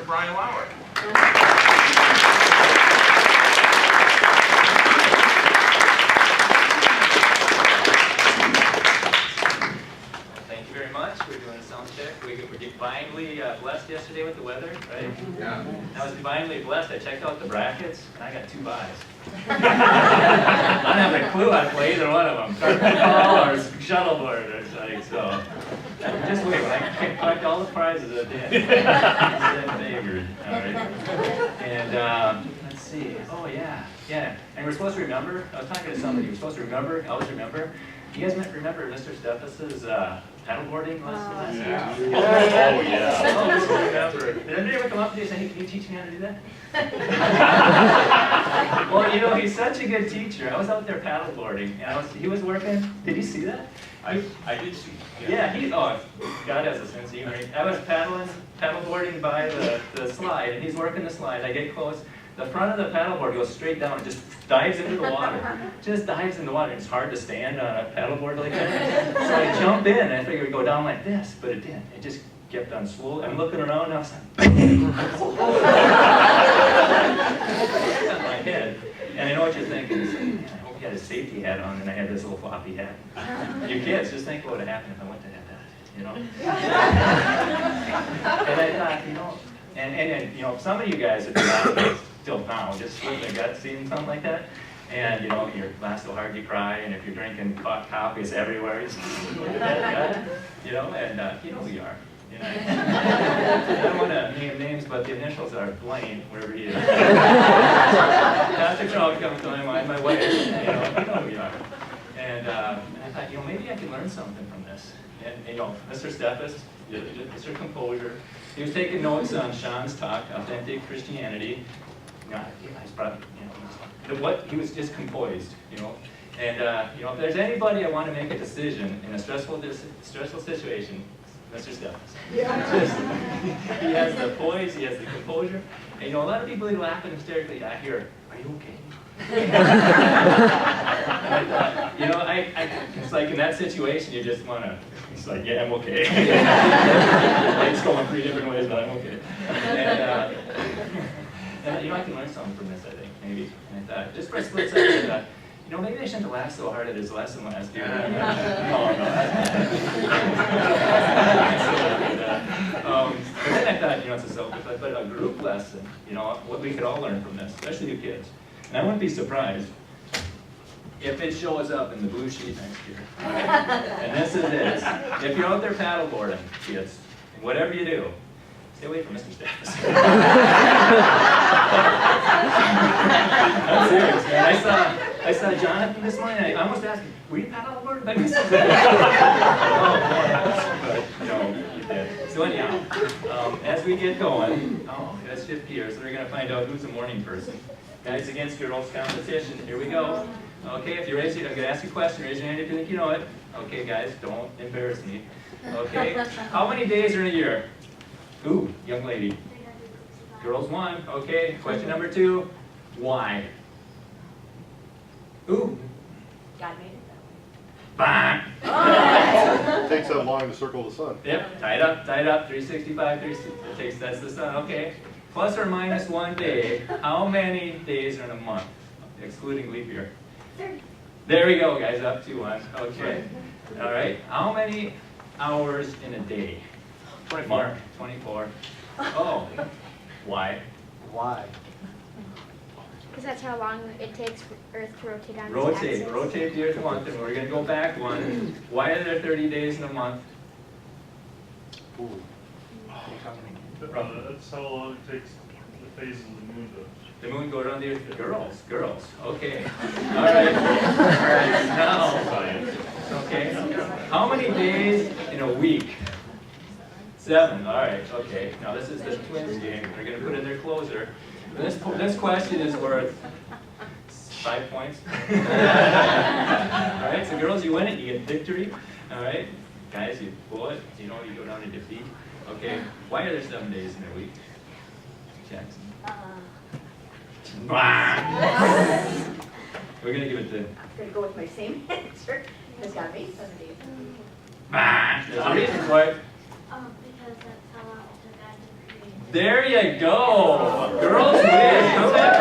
Brian Lauer. Thank you very much. We're doing a sound check. We were divinely blessed yesterday with the weather, right? Yeah. I was divinely blessed. I checked out the brackets, and I got 2 buys. I don't have a clue how to play either one of them. Carpet ball or shuttleboard or something, so. Just wait, when I collect all the prizes at the end. I'm favored, all right? And let's see. Oh, yeah. And we're supposed to remember, I was talking to somebody, we're supposed to remember, always remember. You guys might remember Mr. Steffes's paddleboarding lesson last year? Yeah. Oh, yeah. I always remember. Did anybody ever come up to you and say, hey, can you teach me how to do that? Well, you know, he's such a good teacher. I was out there paddleboarding, and he was working. Did you see that? I did see. Yeah, God has a sense of humor. I was paddleboarding by the slide, and he's working the slide. I get close. The front of the paddleboard goes straight down and just dives into the water. Just dives in the water. It's hard to stand on a paddleboard like that. So I jump in, and I figured it would go down like this, but it didn't. It just kept on slow. I'm looking around, and I was like, on my head. And I know what you're thinking. It's like, man, I hope he had a safety hat on, and I had this little floppy hat. You kids, just think what would have happened if I went to have that, you know? And I thought, you know, and you know, some of you guys have been out till now, just with the gut seeing something like that. And you know, you're laugh so hard you cry, and if you're drinking coffee, it's everywhere. You know, and you know who you are. You know? I don't want to name names, but the initials are Blaine, wherever he is. That's the crowd comes to my mind, my wife. You know who you are. And I thought, you know, maybe I can learn something from this. And you know, Mr. Steffes, Mr. Composure, he was taking notes on Sean's talk, Authentic Christianity. He's probably, you know, what he was just composed, you know. And you know, if there's anybody I want to make a decision in a stressful situation, Mr. Steffes. Yeah. He has the poise, he has the composure. And you know, a lot of people they laugh hysterically. I hear, "Are you okay?" And I thought, you know, it's like in that situation, you just want to. It's like, yeah, I'm okay. It's going 3 different ways, but I'm okay. And you know, I can learn something from this, I think, maybe. And I thought, just for a split second, I thought, you know, maybe I shouldn't have laughed so hard at his lesson last year. But then I thought, you know, it's a but a group lesson, you know, what we could all learn from this, especially you kids. And I wouldn't be surprised if it shows up in the blue sheet next year. And this is this. If you're out there paddleboarding, kids, whatever you do, stay away from Mr. Steffes. I'm serious, man. I saw Jonathan this morning. I almost asked him, "Were you paddleboarding by Mr. But no, you did. So anyhow, as we get going, let's shift gears. We're going to find out who's a morning person. Guys against girls competition. Here we go. Okay, if you're raising, I'm going to ask you a question. Raise your hand if you think you know it. Okay, guys, don't embarrass me. Okay, how many days are in a year? Ooh, young lady. Girls 1. Okay, question number 2. Why? Ooh. God made it that way. Bang! It takes that long to circle the sun. Yep, tied up, 365, 360. That's the sun, okay. Plus or minus 1 day. How many days are in a month, excluding leap year? 30. There we go, guys, up to 1. Okay. All right. How many hours in a day? 24. Mark, 24. Oh, why? Why? Because that's how long it takes for Earth to rotate on its axis. Rotate the Earth 1, and we're going to go back 1. Why are there 30 days in a month? Ooh. That's how long it takes the phase of the moon to. The moon go around the Earth. Girls. Okay. All right. Now, okay. How many days in a week? 7. All right. Okay. Now this is the twins game. They're going to put in their closer. This question is worth 5 points. All right. So girls, you win it. You get victory. All right. Guys, you blow it. You know, you go down to defeat. Okay. Why are there 7 days in a week? Jackson. We're going to give it to. I'm going to go with my same answer. It's got to be 7 days. There's a reason for it. Because that's how often God created There you go. Girls win. Come back.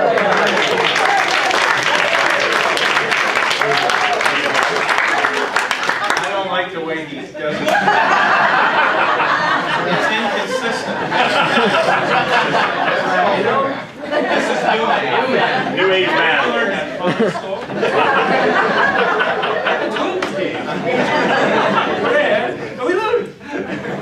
I don't like the way he does it. It's inconsistent. You know, This is new. New age I learned math. that from school. we're ahead, but we lose.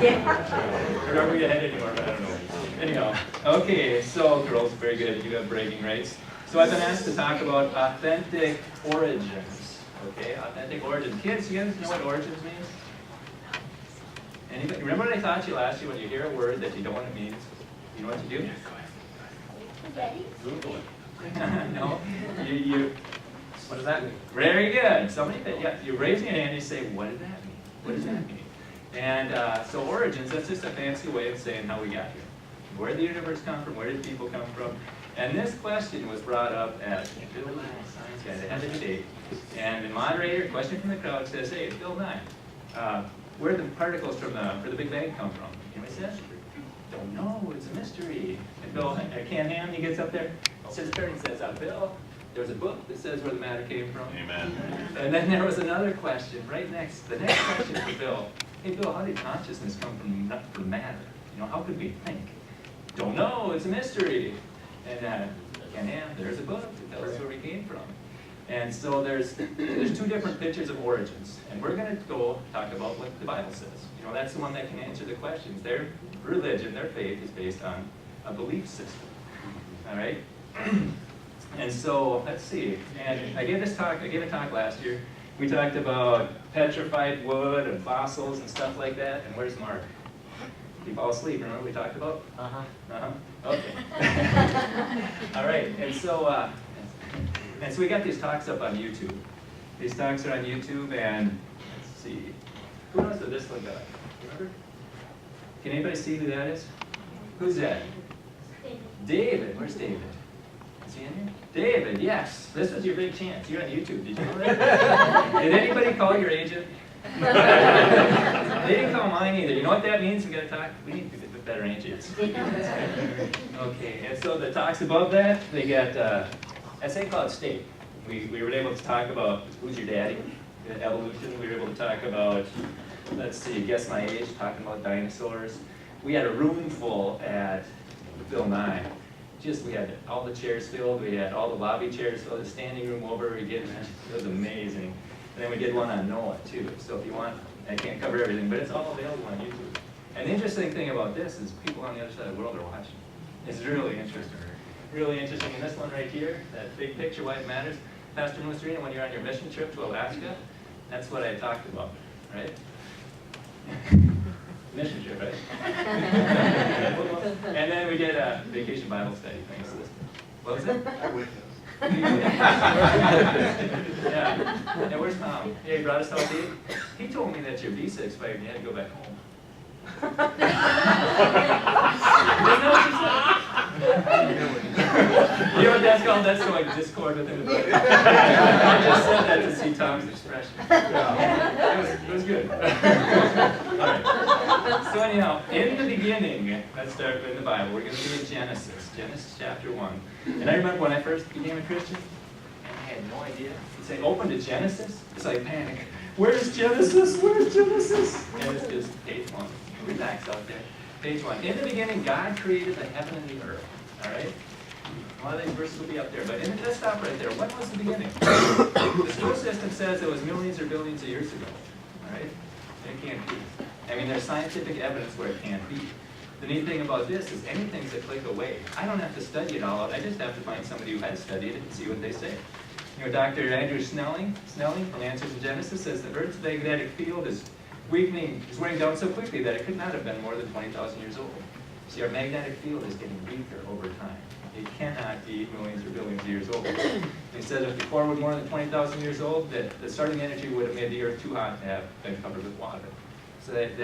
Yeah. Or are we ahead anymore? But I don't know. Anyhow, okay, so girls, very good. You have bragging rights. So I've been asked to talk about authentic origins. Okay, authentic origins. Kids, you guys know what origins means? Anybody? Remember what I taught you last year? When you hear a word that you don't know what it means, you know what to do? Google it. No, you. What does that mean? Very good. Somebody that, yeah, you raise your hand and you say, what does that mean? What does that mean? And so origins, that's just a fancy way of saying how we got here. Where did the universe come from? Where did people come from? And this question was brought up at Bill Nye, science guy. They had the debate. And the moderator, question from the crowd, says, hey, Bill Nye, where did the particles for the Big Bang come from? You know what he says? Don't know, it's a mystery. And Bill, Ken Ham, he gets up there, says, turn, says, Bill, there's a book that says where the matter came from. Amen. And then there was another question right next, the next question for Bill. Hey Bill, how did consciousness come from matter? You know, how could we think? Don't know, it's a mystery. And Ken Ham, there's a book that tells us where we came from. And so there's two different pictures of origins. And we're going to go talk about what the Bible says. You know, that's the one that can answer the questions. Their religion, their faith is based on a belief system. All right? And so, let's see. And I gave a talk last year. We talked about petrified wood and fossils and stuff like that. And where's Mark? Did he fall asleep? Remember what we talked about? Uh-huh. Okay. All right. And so we got these talks up on YouTube. These talks are on YouTube, and let's see. Who knows who this one guy? Remember? Can anybody see who that is? Who's that? David. Where's David? Is he in here? David, yes. This was your big chance. You're on YouTube. Did you know that? Did anybody call your agent? They didn't call mine either. You know what that means? We got to talk. We need to get better agents. Okay, and so the talks above that, they got essay called State. We were able to talk about who's your daddy, evolution. We were able to talk about, let's see, guess my age, talking about dinosaurs. We had a room full at Bill Nye. We had all the chairs filled. We had all the lobby chairs filled. The standing room over. It was amazing. And then we did one on Noah too. So if you want, I can't cover everything, but it's all available on YouTube. And the interesting thing about this is people on the other side of the world are watching. It's really interesting. Really interesting. And this one right here, that big picture, why it matters. Pastor Musserina, when you're on your mission trip to Alaska, that's what I talked about, right? Mission trip, right? And then we did a vacation Bible study. Thanks to this. What was it? I witnessed. Yeah. Yeah, where's Tom? Yeah, he brought us all to eat. He told me that your visa expired and you had to go back home. Isn't that what you said? You know what that's called? That's like discord within the book. I just said that to see Tom's expression. It was good. All right. So anyhow, in the beginning, let's start in the Bible. We're going to do Genesis chapter 1. And I remember when I first became a Christian, and I had no idea. You say, open to Genesis? It's like panic. Where's Genesis? Where's Genesis? And it's just page 1. Relax out there. Page 1. In the beginning, God created the heaven and the earth. All right? One of these verses will be up there. But let's stop right there. What was the beginning? The school system says it was millions or billions of years ago. All right? It can't be. I mean, there's scientific evidence where it can't be. The neat thing about this is anything's a click away. I don't have to study it all out. I just have to find somebody who has studied it and see what they say. You know, Dr. Andrew Snelling from Answers in Genesis says the Earth's magnetic field is weakening, is wearing down so quickly that it could not have been more than 20,000 years old. See, our magnetic field is getting weaker over time. It cannot be millions or billions of years old. He said if the core were more than 20,000 years old, that the starting energy would have made the Earth too hot to have been covered with water. So that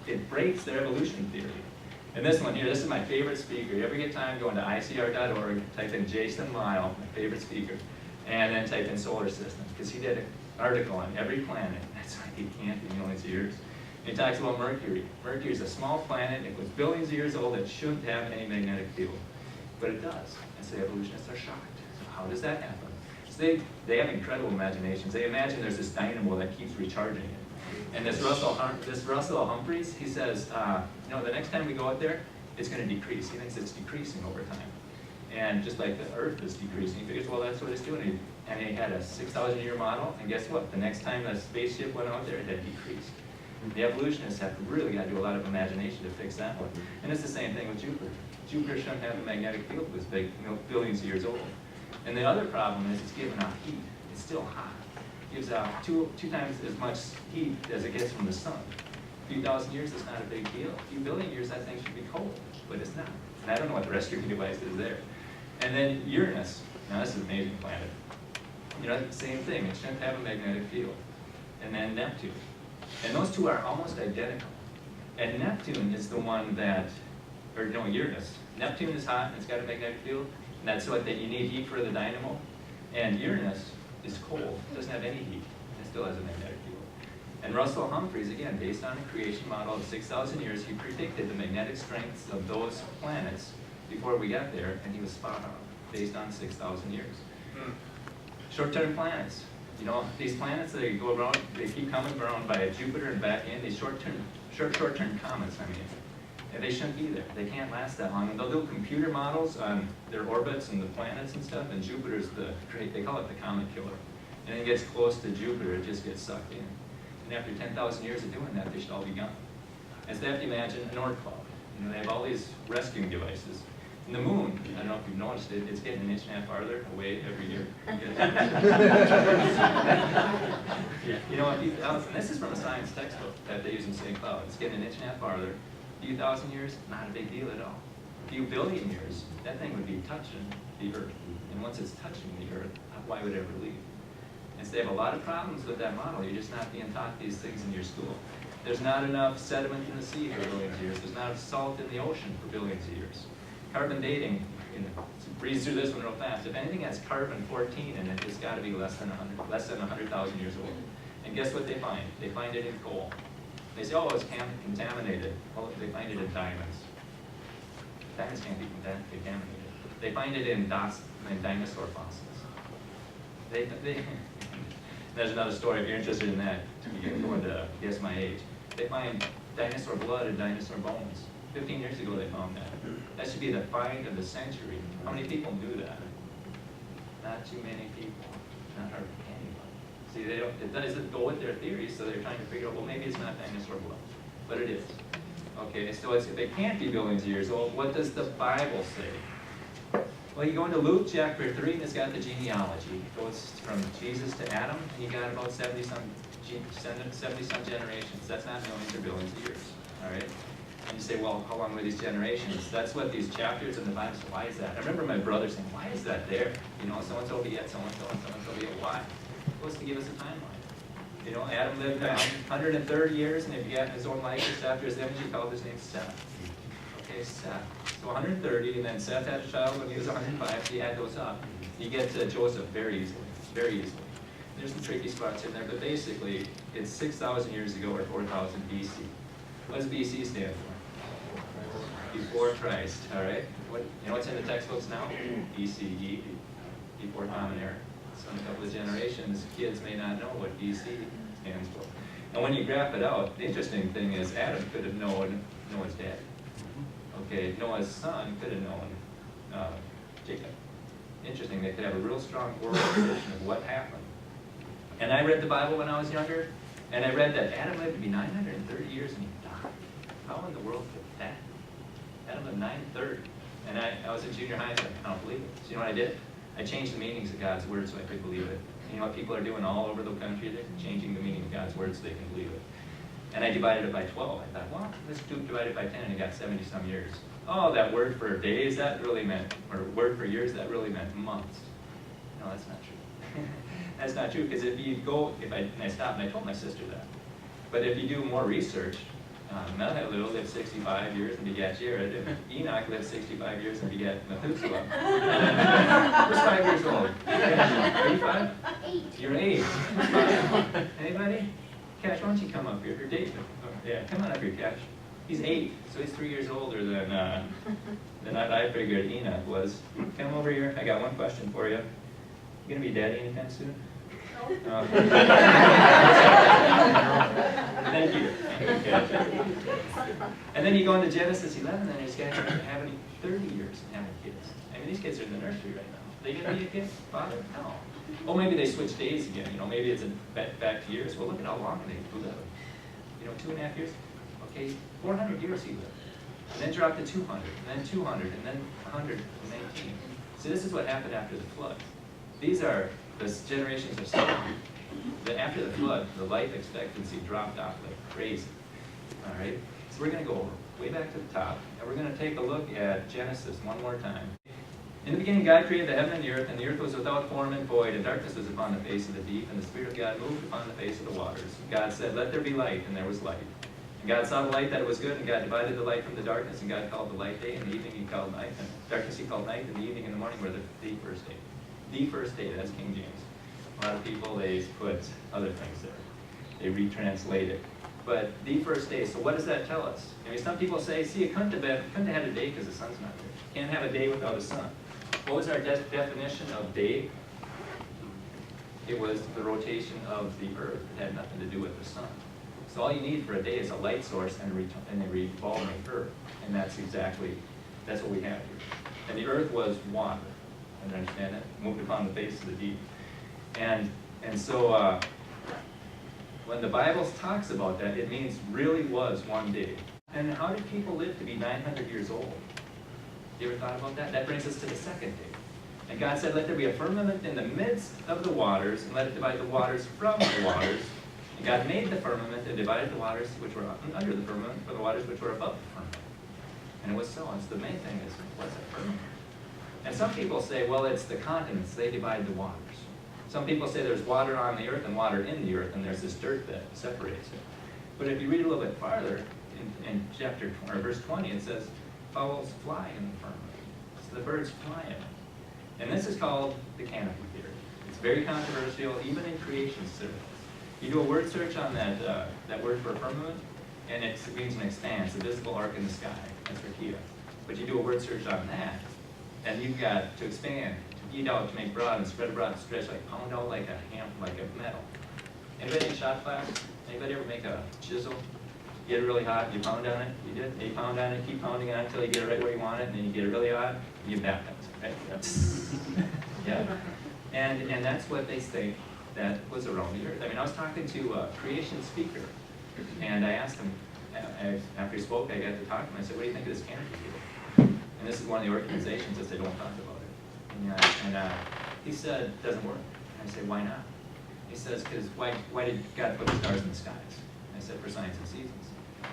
it breaks their evolution theory. And this one here, this is my favorite speaker. You ever get time, go into icr.org, type in Jason Lyle, my favorite speaker, and then type in solar system, because he did an article on every planet. That's like it can't be millions of years. He talks about Mercury. Mercury is a small planet. It was billions of years old. It shouldn't have any magnetic field, but it does. And so evolutionists are shocked. So how does that happen? So they have incredible imaginations. They imagine there's this dynamo that keeps recharging it. And this Russell Humphreys, he says, the next time we go out there, it's going to decrease. He thinks it's decreasing over time. And just like the Earth is decreasing, he figures, well, that's what it's doing. And he had a 6,000-year model, and guess what? The next time the spaceship went out there, it had decreased. The evolutionists have really got to do a lot of imagination to fix that one. And it's the same thing with Jupiter. Jupiter shouldn't have a magnetic field this big, billions of years old. And the other problem is it's giving out heat. It's still hot. It gives out two times as much heat as it gets from the sun. A few thousand years, it's not a big deal. A few billion years, that thing should be cold, but it's not. And I don't know what the rescuing device is there. And then Uranus. Now this is an amazing planet. Same thing. It shouldn't have a magnetic field. And then Neptune. And those two are almost identical. And Neptune is the one that, Uranus. Neptune is hot and it's got a magnetic field. And that's what you need heat for the dynamo. And Uranus is cold. It doesn't have any heat. It still has a magnetic field. And Russell Humphreys, again, based on a creation model of 6,000 years, he predicted the magnetic strengths of those planets before we got there, and he was spot on, based on 6,000 years. Short-term planets. These planets, they go around, they keep coming around by Jupiter and back in, these short-term comets, and they shouldn't be there. They can't last that long. And they'll do computer models on their orbits and the planets and stuff, and Jupiter's they call it the comet killer. And it gets close to Jupiter, it just gets sucked in. And after 10,000 years of doing that, they should all be gone. And so they have to imagine an Oort cloud. They have all these rescuing devices. And the moon, I don't know if you've noticed it, it's getting an inch and a half farther away every year. And this is from a science textbook that they use in St. Cloud. It's getting an inch and a half farther. A few thousand years, not a big deal at all. A few billion years, that thing would be touching the Earth. And once it's touching the Earth, why would it ever leave? And so they have a lot of problems with that model. You're just not being taught these things in your school. There's not enough sediment in the sea for billions of years. There's not enough salt in the ocean for billions of years. Carbon dating, breeze through this one real fast. If anything has carbon-14 in it, it's got to be less than 100,000 years old. And guess what they find? They find it in coal. They say, oh, it's contaminated. Well, they find it in diamonds. Diamonds can't be contaminated. They find it in dinosaur fossils. There's another story, if you're interested in that, you can go into guess my age. They find dinosaur blood and dinosaur bones. 15 years ago they found that. That should be the find of the century. How many people knew that? Not too many people. Not hardly anybody. See, it doesn't go with their theories, so they're trying to figure out, well, maybe it's not dinosaur blood. But it is. Okay, so if they can't be billions of years old, what does the Bible say? Well, you go into Luke chapter 3, and it's got the genealogy. It goes from Jesus to Adam, and you got about 70-some generations. That's not millions or billions of years, all right? And you say, well, how long were these generations? That's what these chapters in the Bible say. Why is that? I remember my brother saying, why is that there? So-and-so beget so-and-so, and so-and-so beget. Why? It's supposed to give us a timeline. Adam lived 130 years, and he begat in his own likeness after his image. He called his name Seth. Okay, Seth. So 130, and then Seth had a child when he was 105, so you add those up. You get to Joseph very easily, very easily. There's some tricky spots in there, but basically, it's 6,000 years ago or 4,000 BC. What does BC stand for? Before Christ, all right? What's in the textbooks now? BCE, before Common Era. So in a couple of generations, kids may not know what BC stands for. And when you graph it out, the interesting thing is Adam could have known Noah's dad. Okay, Noah's son could have known Jacob. Interesting, they could have a real strong oral tradition of what happened. And I read the Bible when I was younger, and I read that Adam lived to be 930 years and he died. How in the world could that? Adam lived 930. And I was in junior high, so I don't believe it. So you know what I did? I changed the meanings of God's word so I could believe it. You know what people are doing all over the country? They're changing the meaning of God's word so they can believe it. And I divided it by 12. I thought, well, let's divide it by 10, and it got 70-some years. Oh, that word for days, that really meant, or word for years, that really meant months. No, that's not true. That's not true, because I stopped and I told my sister that. But if you do more research, Methuselah lived 65 years and begat Jared, and Enoch lived 65 years and begat Methuselah. Who's 5 years old? Are you 5? 8. You're 8. Anybody? Cash, why don't you come up here? Or Dave, yeah, come on up here, Cash. He's 8, so he's 3 years older than I figured Enoch was. Come over here. I got one question for you. You gonna be daddy anytime soon? No. Thank you. And then you go into Genesis 11, and these guys are having 30 years and having kids. I mean, these kids are in the nursery right now. They gonna be a kid? Father? No. Oh, maybe they switch days again. You know, maybe it's back to years. Well, look at how long they live. You know, 2.5 years. Okay, 400 years he lived. And then dropped to 200, and then 200, and then 119. So this is what happened after the flood. These are the generations of Sodom. After the flood, the life expectancy dropped off like crazy. All right? So we're going to go way back to the top, and we're going to take a look at Genesis one more time. In the beginning, God created the heaven and the earth was without form and void, and darkness was upon the face of the deep, and the Spirit of God moved upon the face of the waters. God said, "Let there be light," and there was light. And God saw the light that it was good, and God divided the light from the darkness, and God called the light day, and the evening he called night, and darkness he called night, and the evening and the morning were the first day. The first day, that's King James. A lot of people, they put other things there. They retranslate it. But the first day, so what does that tell us? I mean, some people say, see, it couldn't have had a day because the sun's not there. Can't have a day without a sun. What was our definition of day? It was the rotation of the earth. It had nothing to do with the sun. So all you need for a day is a light source and a revolving earth. And that's what we have here. And the earth was water. Understand that? Moved upon the face of the deep. And so when the Bible talks about that, it means really was one day. And how did people live to be 900 years old? You ever thought about that? That brings us to the second day. And God said, "Let there be a firmament in the midst of the waters, and let it divide the waters from the waters." And God made the firmament and divided the waters which were under the firmament from the waters which were above the firmament. And it was so. And so the main thing is, what's a firmament? And some people say, well, it's the continents. They divide the waters. Some people say there's water on the earth and water in the earth, and there's this dirt that separates it. But if you read a little bit farther, in verse 20, it says, "Fowls fly in the firmament." So the birds fly in it. And this is called the canopy theory. It's very controversial, even in creation circles. You do a word search on that word for firmament, and it means an expanse, a visible arc in the sky. That's rakia. But you do a word search on that, and you've got to expand, to beat out, to make broad, and spread abroad, to stretch, like pound out like a metal. Anybody in shop class? Anybody ever make a chisel? You get it really hot, you pound on it, you did? You pound on it, keep pounding on it until you get it right where you want it, and then you get it really hot, and you baptize it, right? Yeah. And that's what they think that was around the earth. I mean, I was talking to a creation speaker, and I asked him, after he spoke, I got to talk to him, I said, "What do you think of this canopy theory?" And this is one of the organizations that they don't talk about it. And he said, "It doesn't work." And I said, "Why not?" He says, "Because why did God put the stars in the skies?" I said, "For signs and seasons."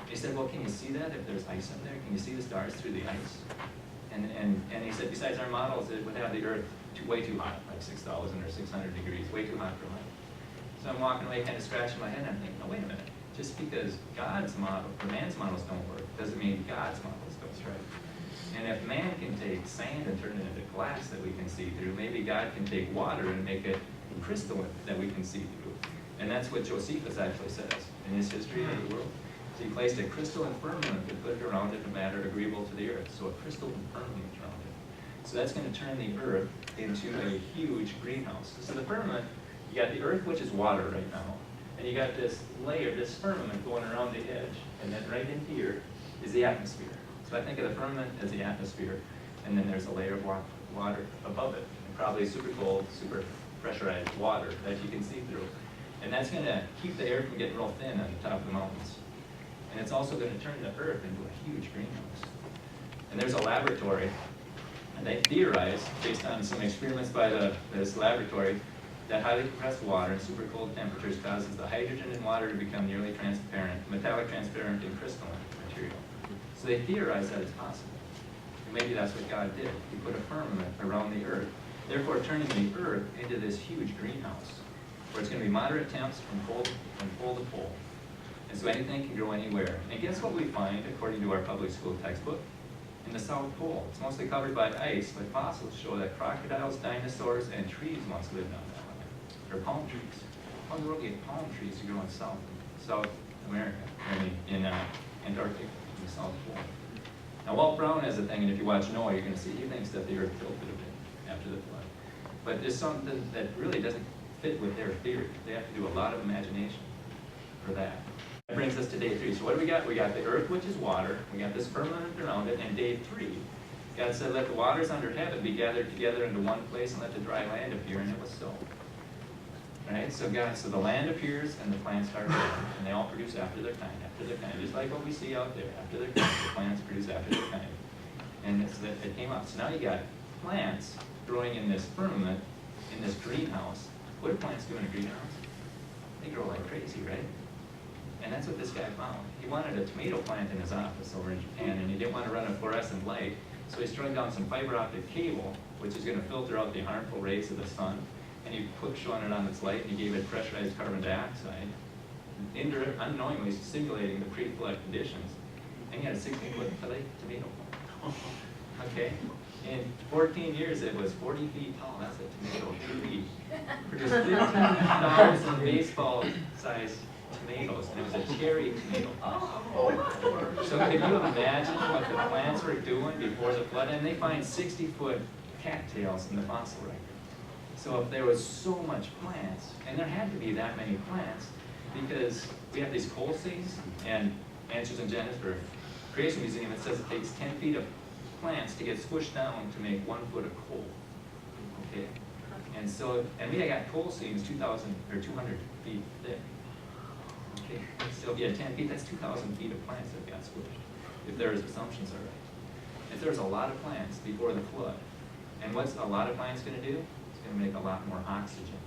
He said, "Well, can you see that if there's ice in there? Can you see the stars through the ice?" And he said, "Besides our models, it would have the earth way too hot, like 6,000 or 600 degrees, way too hot for life." So I'm walking away kind of scratching my head, and I'm thinking, no, wait a minute. Just because God's model, or man's models don't work, doesn't mean God's models don't. Right? And if man can take sand and turn it into glass that we can see through, maybe God can take water and make it crystalline that we can see through. And that's what Josephus actually says in his history of the world. So he placed a crystalline firmament and put it around it in a matter agreeable to the earth. So a crystalline firmament around it. So that's going to turn the earth into a huge greenhouse. So the firmament, you got the earth, which is water right now, and you got this layer, this firmament going around the edge, and then right in here is the atmosphere. So I think of the firmament as the atmosphere, and then there's a layer of water above it, and probably super cold, super pressurized water that you can see through. And that's going to keep the air from getting real thin on the top of the mountains. And it's also going to turn the earth into a huge greenhouse. And there's a laboratory, and they theorize, based on some experiments by this laboratory, that highly compressed water in super cold temperatures causes the hydrogen in water to become nearly transparent, metallic transparent and crystalline material. So they theorize that it's possible. And maybe that's what God did. He put a firmament around the earth, therefore turning the earth into this huge greenhouse, where it's going to be moderate temps from pole to pole. And so anything can grow anywhere. And guess what we find, according to our public school textbook? In the South Pole. It's mostly covered by ice, but fossils show that crocodiles, dinosaurs, and trees once lived on that land. Or palm trees. How in the world do you get palm trees to grow in South America, in Antarctica, in the South Pole. Now Walt Brown has a thing, and if you watch Noah, you're going to see he thinks that the Earth tilted a bit after the flood. But there's something that really doesn't fit with their theory. They have to do a lot of imagination for that. That brings us to day 3. So what do we got? We got the Earth, which is water. We got this firmament around it, and day 3. God said, let the waters under heaven be gathered together into one place, and let the dry land appear, and it was so. Right? So the land appears, and the plants start growing, and they all produce after their kind, just like what we see out there. After their kind, the plants produce after their kind. And it came up. So now you got plants growing in this firmament, in this greenhouse. What do plants do in a greenhouse? They grow like crazy, right? And that's what this guy found. He wanted a tomato plant in his office over in Japan, and he didn't want to run a fluorescent light, so he strung down some fiber optic cable, which is going to filter out the harmful rays of the sun, and he shone it on its light, and he gave it pressurized carbon dioxide, unknowingly simulating the pre-flood conditions, and he had a 16-foot tomato plant. Okay? In 14 years, it was 40 feet tall. That's a tomato tree. Produced 15,000 baseball-sized tomatoes, and it was a cherry tomato plant. So can you imagine what the plants were doing before the flood? And they find 60-foot cattails in the fossil record. So if there was so much plants, and there had to be that many plants, because we have these coal seams, and Answers in Genesis for Creation Museum, it says it takes 10 feet of plants to get squished down to make 1 foot of coal. Okay? And so, and we got coal seams 2,000 or 200 feet thick. Okay? So if you had 10 feet, that's 2,000 feet of plants that got squished, if their assumptions are right. If there's a lot of plants before the flood, and what's a lot of plants going to do? It's going to make a lot more oxygen.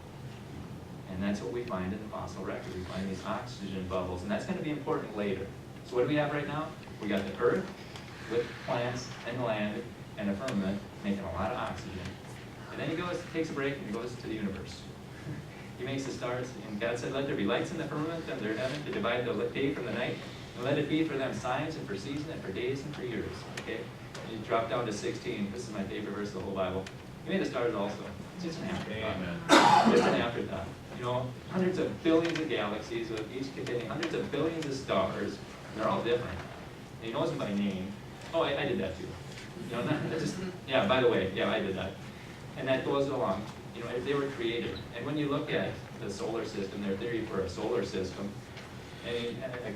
And that's what we find in the fossil record. We find these oxygen bubbles, and that's going to be important later. So what do we have right now? We got the Earth with plants and land and a firmament making a lot of oxygen. And then he takes a break, and he goes to the universe. He makes the stars, and God said, let there be lights in the firmament under heaven to divide the day from the night, and let it be for them signs and for seasons and for days and for years. Okay? And you drop down to 16. This is my favorite verse of the whole Bible. He made the stars also. It's just an afterthought. Amen. Just an afterthought. You know, hundreds of billions of galaxies, with each containing hundreds of billions of stars, and they're all different. And he knows them by name. Oh, I did that too. You know, that just, yeah, by the way, yeah, I did that. And that goes along. You know, they were created. And when you look at the solar system, their theory for a solar system, and a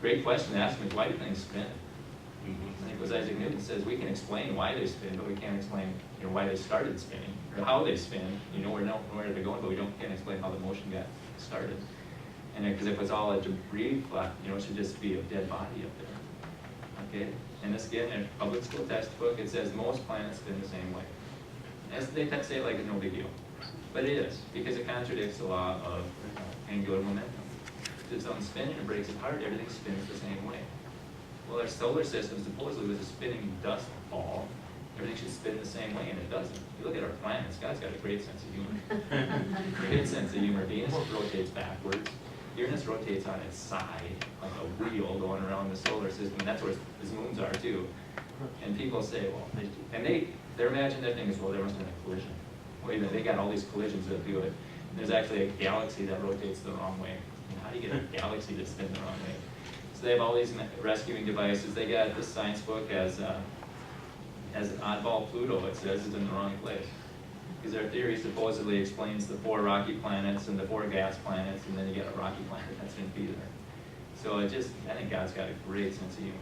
great question to ask me is, why do things spin? I think it was Isaac Newton says, we can explain why they spin, but we can't explain, you know, why they started spinning, or how they spin. You know, we know where they're going, but we can't explain how the motion got started. And because if it's all a debris cloud, you know, it should just be a dead body up there. Okay? And this, again, in a public school textbook, it says most planets spin the same way. As they say it like it's no big deal. But it is, because it contradicts the law of angular momentum. If it's on spin and it breaks apart, everything spins the same way. Well, our solar system supposedly was a spinning dust ball. Everything should spin the same way, and it doesn't. You look at our planets, God's got a great sense of humor. Great sense of humor. Venus rotates backwards. Uranus rotates on its side, like a wheel going around the solar system. And that's where its moons are, too. And people say, well, their imaginary thing is, well, there must have been a collision. Wait a minute, they got all these collisions that do it. And there's actually a galaxy that rotates the wrong way. And how do you get a galaxy to spin the wrong way? So they have all these rescuing devices. They got this science book as an oddball Pluto, it says, is in the wrong place. Because their theory supposedly explains the 4 rocky planets and the 4 gas planets, and then you get a rocky planet that's going to be there. So I think God's got a great sense of humor.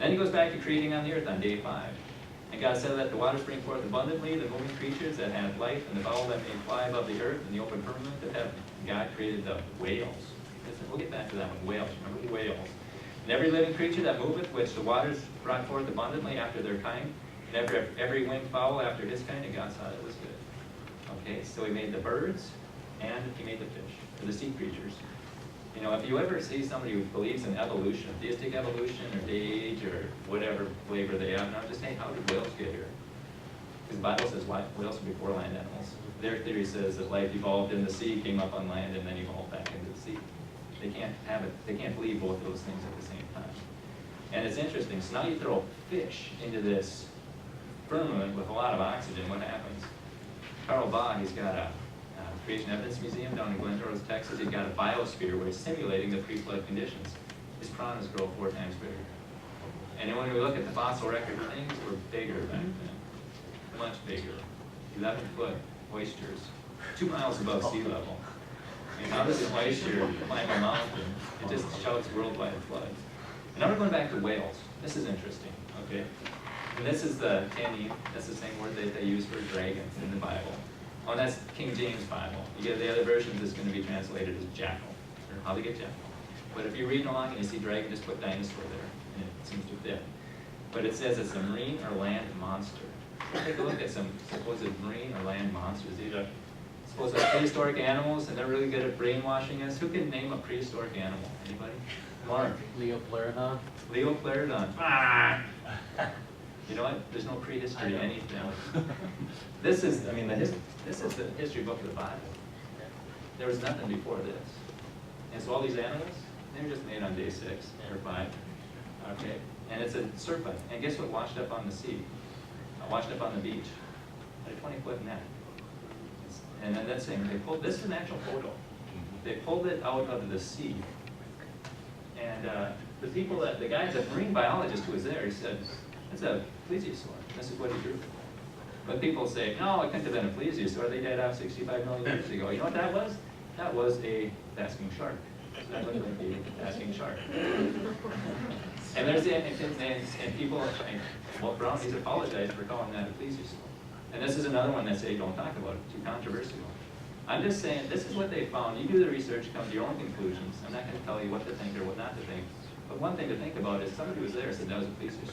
Then he goes back to creating on the earth on day 5. And God said, let the waters bring forth abundantly the moving creatures that have life, and the fowl that may fly above the earth, and the open firmament that have. God created the whales. We'll get back to that one, whales. Remember the whales. And every living creature that moveth, which the waters brought forth abundantly after their kind, and every winged fowl after his kind, and God saw that it was good. Okay, so he made the birds, and he made the fish, or the sea creatures. You know, if you ever see somebody who believes in evolution, theistic evolution, or age, or whatever flavor they have, now just say, how did whales get here? Because the Bible says whales are before land animals. Their theory says that life evolved in the sea, came up on land, and then evolved back into the sea. They can't have it. They can't believe both of those things at the same time. And it's interesting. So now you throw fish into this firmament with a lot of oxygen. What happens? Carl Baugh, he's got a Creation Evidence Museum down in Glendale, Texas. He's got a biosphere where he's simulating the pre-flood conditions. His piranhas grow 4 times bigger. And then when we look at the fossil record, things were bigger back then, much bigger. 11-foot oysters, 2 miles above sea level. And how does an oyster climb a mountain? It just shouts worldwide flood. And now we're going back to whales. This is interesting, okay? And this is the tannin. That's the same word that they use for dragons in the Bible. Oh, and that's King James Bible. You get the other versions, it's going to be translated as jackal, or how to get jackal. But if you're reading along and you see dragon, just put dinosaur there, and it seems to fit. But it says it's a marine or land monster. Take a look at some supposed marine or land monsters. These are supposed prehistoric animals, and they're really good at brainwashing us. Who can name a prehistoric animal? Anybody? Mark. Leoplerodon. Leoplerodon. Ah! You know what? There's no prehistory to anything. This is, I mean, this is the history book of the Bible. There was nothing before this. And so all these animals, they were just made on day 6 or 5. Okay? And it's a serpent. And guess what washed up on the sea? Washed up on the beach. A 20-foot net. And then that's saying, they pulled, this is an actual photo. They pulled it out of the sea. And the people that, the guy, the marine biologist who was there, he said, it's a plesiosaur. This is what he drew. But people say, no, it couldn't have been a plesiosaur. They died off 65 million years ago. You know what that was? That was a basking shark. So that looked like a basking shark. And there's and people are saying, well, brownies apologize for calling that a plesiosaur. And this is another one that say, don't talk about it, too controversial. I'm just saying, this is what they found. You do the research, come to your own conclusions. I'm not going to tell you what to think or what not to think. But one thing to think about is somebody was there and said that was a plesiosaur.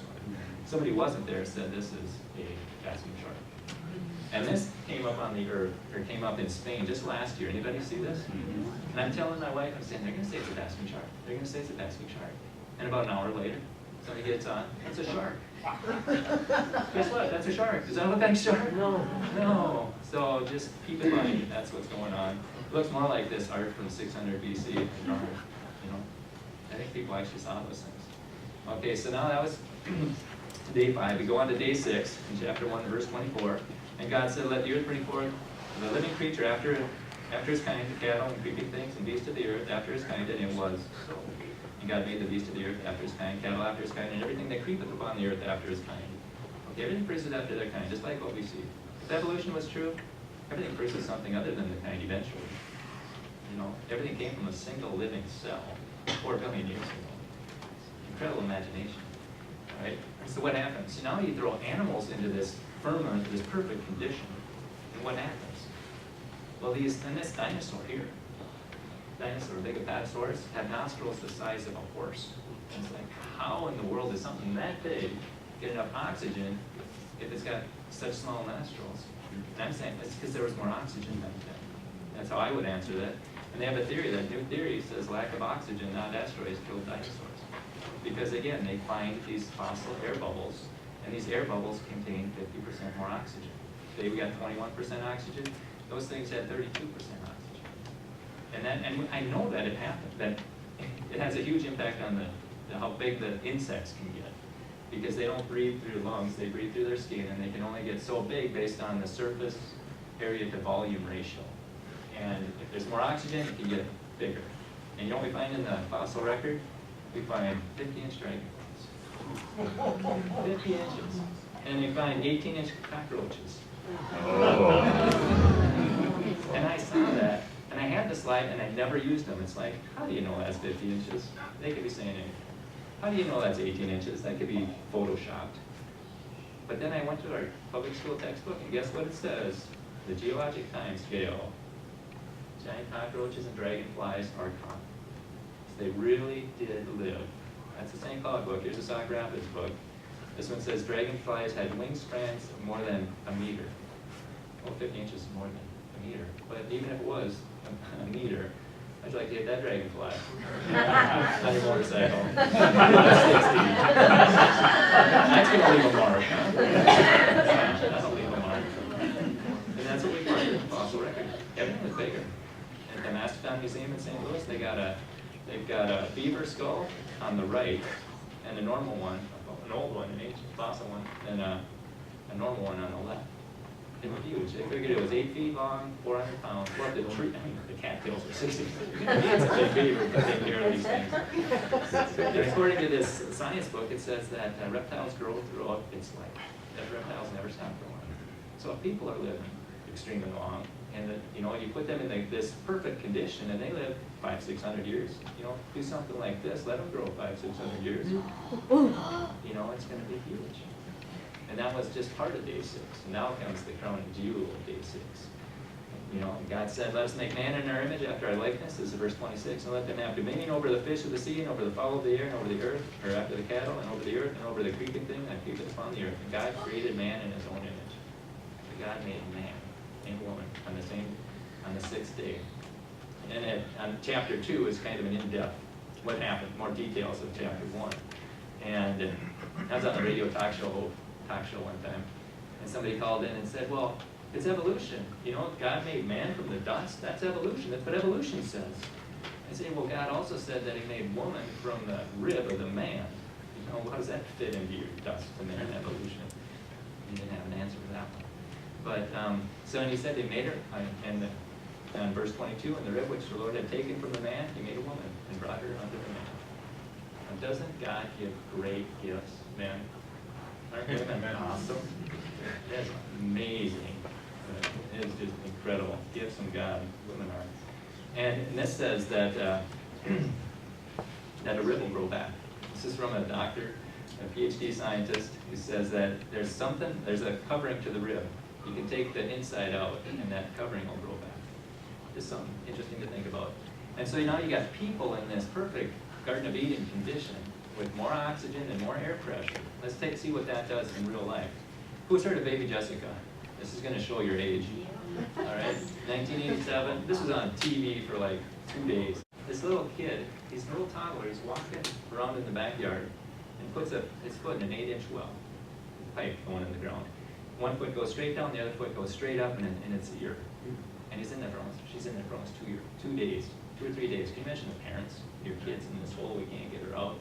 Somebody wasn't there and said this is a basking shark. And this came up on the earth, or came up in Spain just last year. Anybody see this? And I'm telling my wife, I'm saying, they're going to say it's a basking shark. They're going to say it's a basking shark. And about an hour later, somebody gets on, it's a shark. Guess what? That's a shark. Does that look like a shark? No. No. So just keep in mind that's what's going on. It looks more like this art from 600 BC. You know, I think people actually saw those things. Okay, so now that was day 5. We go on to day 6 in chapter 1, verse 24. And God said, let the earth bring forth the living creature after his kind, the cattle and creeping things and beasts of the earth after his kind, and it was so. And God made the beast of the earth after his kind, cattle after his kind, and everything that creepeth upon the earth after his kind. Okay, everything produces after their kind, just like what we see. If evolution was true, everything produces something other than the kind eventually. You know, everything came from a single living cell 4 billion years ago. Incredible imagination, right? So what happens? So now you throw animals into this firmament, this perfect condition, and what happens? Well, this dinosaur here, big apatosaurus, had nostrils the size of a horse. And it's like, how in the world is something that big get enough oxygen if it's got such small nostrils? And I'm saying it's because there was more oxygen back then. That's how I would answer that. And they have a theory, that new theory says lack of oxygen, not asteroids, killed dinosaurs. Because again, they find these fossil air bubbles, and these air bubbles contain 50% more oxygen. Today we got 21% oxygen. Those things had 32% oxygen. And I know that it happened, that it has a huge impact on how big the insects can get. Because they don't breathe through lungs, they breathe through their skin, and they can only get so big based on the surface area to volume ratio. And if there's more oxygen, it can get bigger. And you know what we find in the fossil record? We find 50-inch dragonflies. 50 inches. And we find 18-inch cockroaches. And I saw that, and I had the slide, and I never used them. It's like, how do you know that's 50 inches? They could be saying anything. How do you know that's 18 inches? That could be photoshopped. But then I went to our public school textbook, and guess what it says? The geologic time scale. Giant cockroaches and dragonflies are common. So they really did live. That's the St. Cloud book. Here's the Sauk Rapids book. This one says dragonflies had wing spans of more than a meter. Well, 50 inches is more than a meter. But even if it was a meter, I'd like to hit that dragonfly. On your motorcycle. That's going to leave a mark. That'll leave a mark. And that's what we find in the fossil record. Everything was bigger. At the Mastodon Museum in St. Louis, they've got a beaver skull on the right, and a normal one, an old one, an ancient fossil one, and a normal one on the left. They were huge. They figured it was 8 feet long, 400 pounds. What the tree? I mean, the cattails were 60. It's a big beaver to take care of these things. And according to this science book, it says that reptiles grow throughout its life. That reptiles never stop growing. So if people are living extremely long, and that, you know, you put them in this perfect condition, and they live 500-600 years. You know, do something like this, let them grow 500-600 years. You know, it's going to be huge. And that was just part of day 6. And now comes the crowning jewel of day 6. You know, God said, let us make man in our image after our likeness. This is verse 26. And let them have dominion over the fish of the sea, and over the fowl of the air, and over the earth, or after the cattle, and over the earth, and over the creeping thing that creepeth upon the earth. And God created man in his own image. So God made man and woman on the 6th day. And then on chapter 2 is kind of an in-depth what happened, more details of chapter 1. And I was on the radio talk show one time, and somebody called in and said, well, it's evolution. You know, God made man from the dust. That's evolution. That's what evolution says. I say, well, God also said that he made woman from the rib of the man. You know, how does that fit into your dust to man evolution? He didn't have an answer for that one. But, so when he said he made her, and on verse 22, and the rib which the Lord had taken from the man, he made a woman and brought her unto the man. Now, doesn't God give great gifts, men? Aren't women awesome? That's amazing. It is just incredible. Gifts from God, women are. And this says that that a rib will grow back. This is from a doctor, a PhD scientist, who says that there's a covering to the rib. You can take the inside out, and that covering will grow back. Just something interesting to think about. And so now you got people in this perfect Garden of Eden condition with more oxygen and more air pressure. Let's see what that does in real life. Who's heard of Baby Jessica? This is going to show your age. All right, 1987. This was on TV for like 2 days. This little kid, he's a little toddler, he's walking around in the backyard and puts his foot in an 8-inch well, pipe going in the ground. One foot goes straight down, the other foot goes straight up, and it's the ear. And she's in there for almost 2 days, 2 or 3 days. Can you imagine the parents, your kids in this hole, we can't get her out.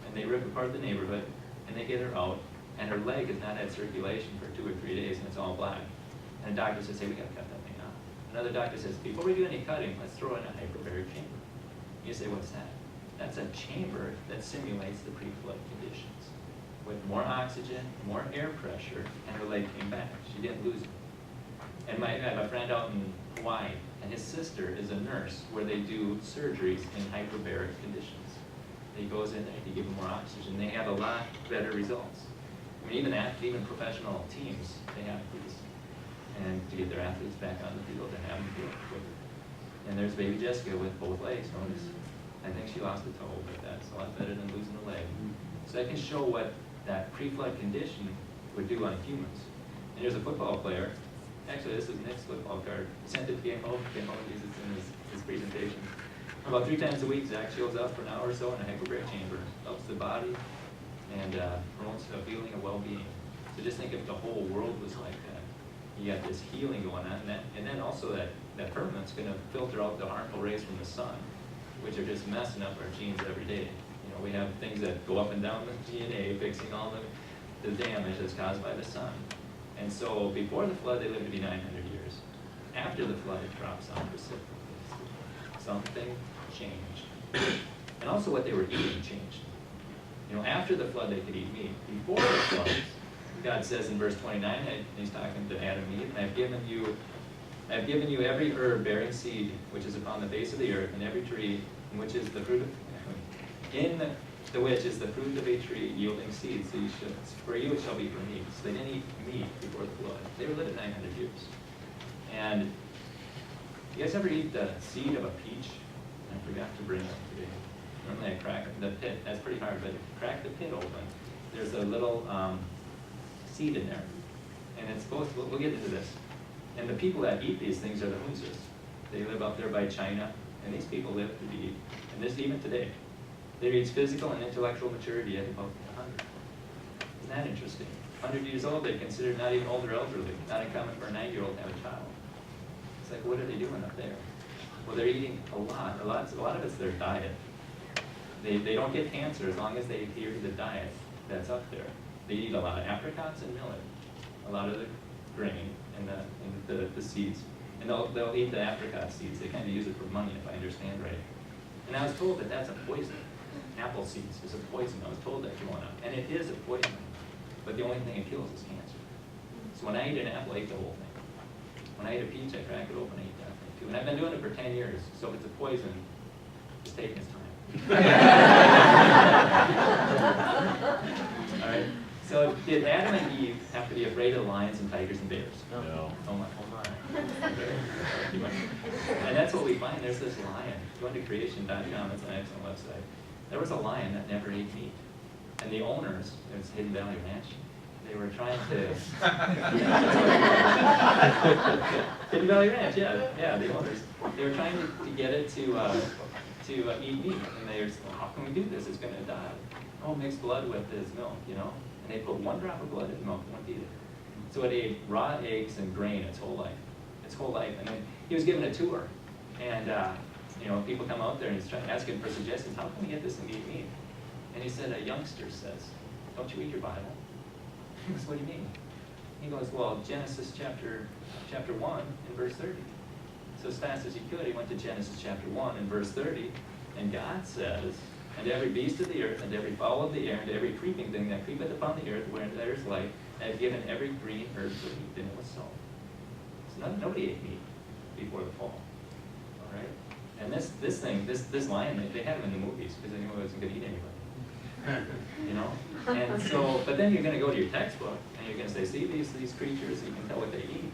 And they rip apart the neighborhood, and they get her out, and her leg has not had circulation for 2 or 3 days, and it's all black. And a doctor says, hey, we gotta cut that thing out. Another doctor says, before we do any cutting, let's throw in a hyperbaric chamber. You say, what's that? That's a chamber that simulates the pre-flood conditions. With more oxygen, more air pressure, and her leg came back. She didn't lose it. And I have a friend out in Hawaii, and his sister is a nurse where they do surgeries in hyperbaric conditions. He goes in there, he gives them more oxygen. They have a lot better results. I mean, even professional teams, they have these. And to get their athletes back on the field and have them do it quicker. And there's Baby Jessica with both legs. Notice, I think she lost a toe, but that's a lot better than losing a leg. So that can show what that pre-flood condition would do on humans. And here's a football player. Actually, this is Nick's football card. He sent it to Game Home. Game Home uses it in his presentation. About 3 times a week, Zach shows up for an hour or so in a hyperbaric chamber. Helps the body and promotes a feeling of well-being. So just think if the whole world was like that. You got this healing going on, and then also that firmament's going to filter out the harmful rays from the sun, which are just messing up our genes every day. You know, we have things that go up and down the DNA, fixing all the damage that's caused by the sun. And so before the flood, they lived to be 900 years. After the flood, it drops off precipitously. Something changed. And also what they were eating changed. You know, after the flood, they could eat meat. Before the flood, God says in verse 29, and he's talking to Adam and Eve, I have given you every herb bearing seed which is upon the face of the earth, and every tree in which is the fruit of, which is the fruit of a tree yielding seed. So for you it shall be for meat. So they didn't eat meat before the flood. They were living 900 years. And you guys ever eat the seed of a peach? I forgot to bring it today. Normally I crack the pit. That's pretty hard, but if you crack the pit open, there's a little seed in there. And it's supposed to, we'll get into this. And the people that eat these things are the losers. They live up there by China, and these people live to be, and this even today. They reach physical and intellectual maturity at about 100. Isn't that interesting? 100 years old, they're considered not even old or elderly. Not uncommon for a 9-year-old to have a child. It's like, what are they doing up there? Well, they're eating a lot. A lot of it's their diet. They don't get cancer as long as they adhere to the diet that's up there. They eat a lot of apricots and millet, a lot of the grain, the seeds. And they'll eat the apricot seeds. They kind of use it for money, if I understand right. And I was told that that's a poison. Apple seeds is a poison. I was told that growing up. And it is a poison. But the only thing it kills is cancer. So when I eat an apple, I eat the whole thing. When I eat a peach, I crack it open and eat that thing too. And I've been doing it for 10 years. So if it's a poison, it's taking its time. All right. So did Adam and Eve have to be afraid of lions and tigers and bears? No. Oh my, oh my. And that's what we find. There's this lion. Go into creation.com, it's an excellent website. There was a lion that never ate meat. And the owners, it was Hidden Valley Ranch, they were trying to... Hidden Valley Ranch, yeah, the owners. They were trying to get it to eat meat. And they were saying, well, how can we do this? It's going to die. Oh, mix blood with his milk, you know? And they put 1 drop of blood in milk, won't eat it. So it ate raw eggs and grain its whole life. Its whole life. And then he was given a tour. And, you know, people come out there and he's trying to ask him for suggestions. How can we get this thing to eat meat? And he said, a youngster says, don't you read your Bible? He goes, what do you mean? He goes, well, Genesis chapter 1 and verse 30. So as fast as he could, he went to Genesis chapter 1 and verse 30. And God says, and every beast of the earth, and every fowl of the air, and every creeping thing that creepeth upon the earth, wherein there is life, I have given every green herb to eat, and it was so. So nobody ate meat before the fall. All right? And this lion, they had him in the movies because they knew he wasn't going to eat anybody. You know? And so, but then you're going to go to your textbook, and you're going to say, see these creatures, you can tell what they eat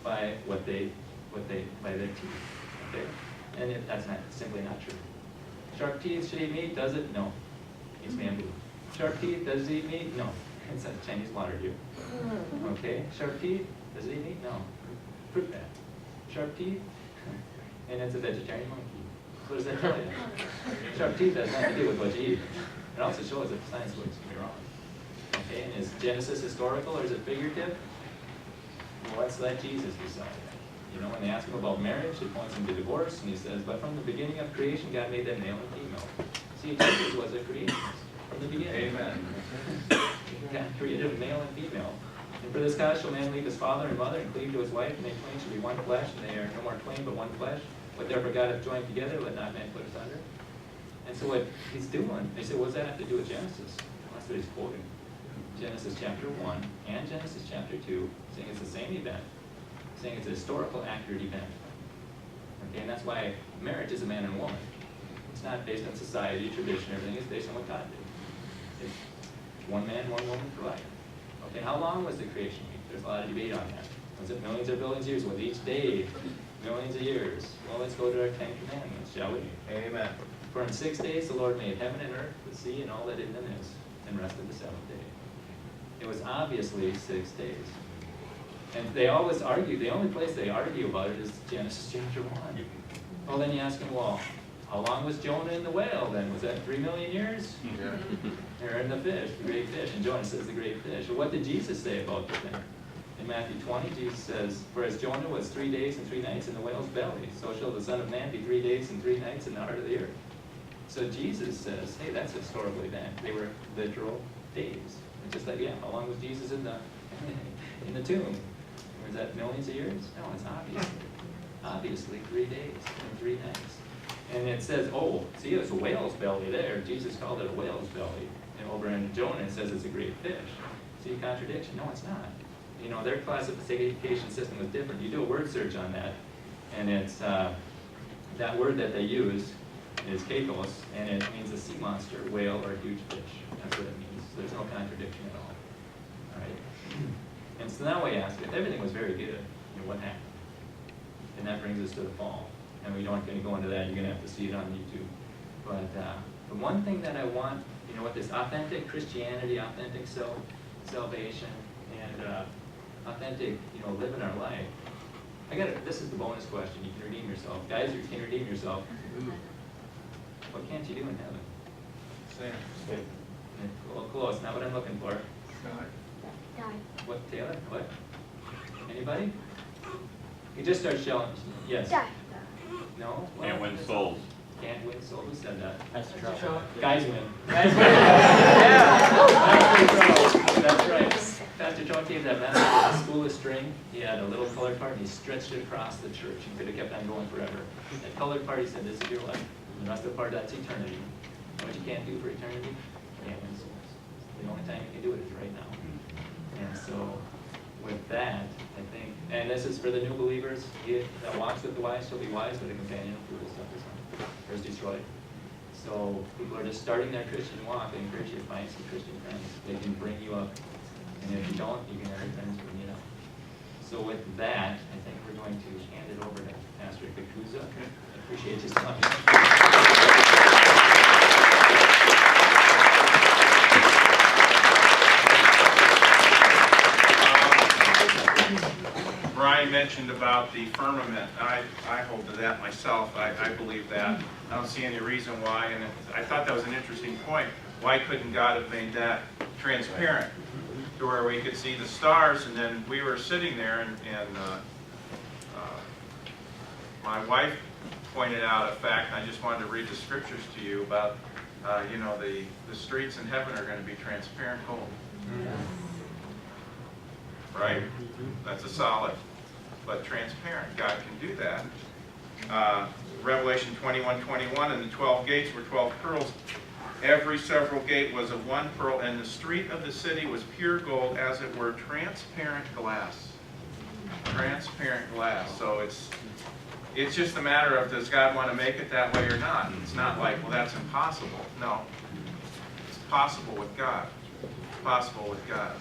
by by their teeth. Okay? And that's simply not true. Shark teeth, should eat meat? Does it? No. Eats bamboo. Shark teeth, does it eat meat? No. It's a Chinese water deer. Okay? Shark teeth, does it eat meat? No. Fruit bat. Shark teeth, and it's a vegetarian monkey. What does that tell you? Shark teeth has nothing to do with what you eat. It also shows that science works can be wrong. Okay, and is Genesis historical or is it figurative? Well, let's let Jesus decide. You know, when they ask him about marriage, it points him to divorce, and he says, but from the beginning of creation, God made them male and female. See, Jesus was a creationist from the beginning. Amen. God created male and female. And for this cause shall man leave his father and mother and cleave to his wife, and they twain shall be one flesh, and they are no more twain but one flesh. What therefore God hath joined together, let not man put asunder. And so what he's doing, they say, what does that have to do with Genesis? Well, that's what he's quoting. Genesis chapter 1 and Genesis chapter 2, saying it's the same event, saying it's a historical, accurate event. Okay, and that's why marriage is a man and a woman. It's not based on society, tradition, everything. It's based on what God did. It's one man, one woman for life. Okay, how long was the creation week? There's a lot of debate on that. Was it millions or billions of years? Was each day millions of years? Well, let's go to our 10 Commandments, shall we? Amen. For in 6 days the Lord made heaven and earth, the sea, and all that in them is, and rested the 7th day. It was obviously 6 days. And they always argue, the only place they argue about it is Genesis chapter 1. Well, then you ask them, well, how long was Jonah in the whale then? Was that 3 million years? Yeah. Or in the fish, the great fish. And Jonah says the great fish. Well, what did Jesus say about the thing? In Matthew 20, Jesus says, for as Jonah was 3 days and 3 nights in the whale's belly, so shall the Son of Man be 3 days and 3 nights in the heart of the earth. So Jesus says, hey, that's a historical event. They were literal days. It's just like, yeah, how long was Jesus in the tomb? Was that millions of years? No, it's obviously 3 days and 3 nights. And it says, oh, see, it's a whale's belly there. Jesus called it a whale's belly. And over in Jonah, it says it's a great fish. See, contradiction? No, it's not. You know, their classification system was different. You do a word search on that, and it's that word that they use is kakos, and it means a sea monster, whale, or a huge fish. That's what it means. There's no contradiction at all. All right? And so now we ask, if everything was very good, you know, what happened? And that brings us to the fall. And we aren't going to go into that. You're going to have to see it on YouTube. But the one thing that I want, you know, with this authentic Christianity, authentic salvation, and authentic, you know, living our life. This is the bonus question. You can redeem yourself. Guys, you can redeem yourself. What can't you do in heaven? Sam. Well, close. Not what I'm looking for. Die. What, Taylor? What? Anybody? You just start shelling. Yes. Die. No? Well, Can't win souls. Can't win souls. Who said that? That's the trouble. Guys win. Guys win. Yeah. That's right. Pastor Charles Detroit gave that message of a spool of string. He had a little colored part, and he stretched it across the church. He could have kept on going forever. That colored part, he said, this is your life. The rest of the part, that's eternity. And what you can't do for eternity? Can't win souls. The only time you can do it is right now. And so, with that, I think, and this is for the new believers, he that walks with the wise shall be wise, but a companion of fools is destroyed. So people are just starting their Christian walk. I encourage you to find some Christian friends. They can bring you up. And if you don't, you can have your friends bring you up. So with that, I think we're going to hand it over to Pastor Kakuza. I appreciate you so much. Brian mentioned about the firmament. I hold to that myself. I believe that. I don't see any reason why, and I thought that was an interesting point. Why couldn't God have made that transparent to where we could see the stars? And then we were sitting there, and my wife pointed out a fact. I just wanted to read the scriptures to you about, you know, the streets in heaven are going to be transparent gold. Right? That's a solid, but transparent. God can do that. Revelation 21:21, and the 12 gates were 12 pearls. Every several gate was of one pearl, and the street of the city was pure gold, as it were transparent glass. Transparent glass. So it's just a matter of, does God want to make it that way or not? It's not like, well, that's impossible. No. It's possible with God. It's possible with God.